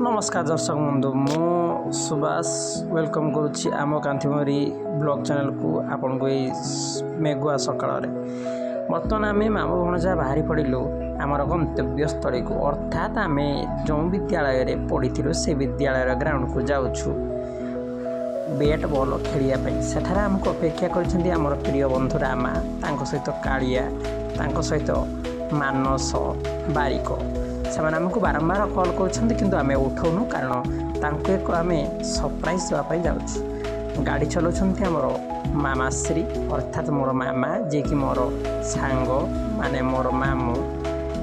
नमस्कार दर्शक बंधु मु सुभाष वेलकम करुच्ची आम कांथीमरी ब्लॉग चैनल को आपन को मेघुआ सकाल बर्तमान आम मामू भणजा बाहरी पड़ू आमर गंतव्य स्थल को अर्थात आम जो विद्यालय पढ़ी से विद्यालय ग्राउंड को जाऊँ बैट बॉल खेलने सेठार आमको अपेक्षा कर प्रिय बंधु रामा सहित कालिया सहित मानस बारिक से आमको बारंबार कॉल कर उठाऊनु कारण एक आम सरप्राइज देवाई जाऊँ गाड़ी चलाउछन्ति आमर मामाश्री अर्थात मोर मामा जे कि मोर सांग माने मोर मामू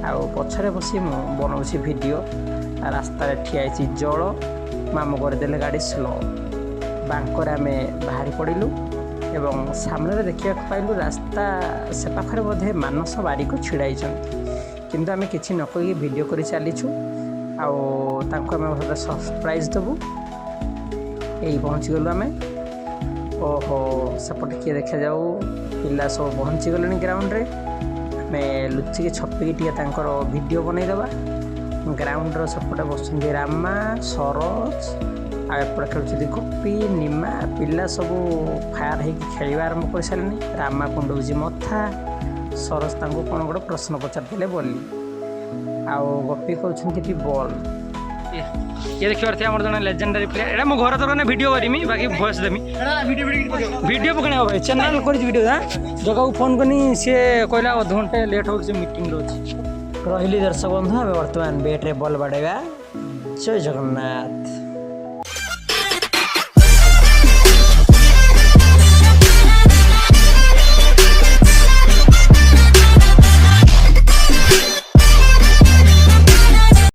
आउ पछरे बसी मु बनाऊँ वीडियो रास्तार ठिया जल मामू करदे गाड़ी स्लो बांकर आम बाहरी पड़ू एवं सामने देखा पाइलु रास्ता से पाखरे बोधे मानस बारिक छिड़ाई किंतु आम किसी न कही वीडियो कर चलीछु आम सरप्राइज देवु यही पहुँची गलु आम ओहो सेपटे किए देखा जाऊ पिला सब पहुँची गले ग्राउंड रे आम लुचिकी छपिकी टे वीडियो बनईदेवा ग्राउंड सेपटे बस रामा सरोज आएपटे खेलुँच गोपी निमा पिला सब फायर हो खेल आरंभ कर सारे रामा कुंडौजी मथा सरस तांको कौन गोटे प्रश्न पचार बोली आउ गोपी कहते बॉल ये देखिए थे आम जन लेजेंडरी प्लेयर एटा मो घर तरह वीडियो करमी बाकी भॉइस देमी वीडियो पकड़े भाई चैनल कर वीडियो जगह को फोन करनी सी कहला अध घंटे लेट हो मीटिंग रही दर्शक बंधु आम बर्तमान बैट्रे बॉल बाड़ेगा जय जगन्नाथ।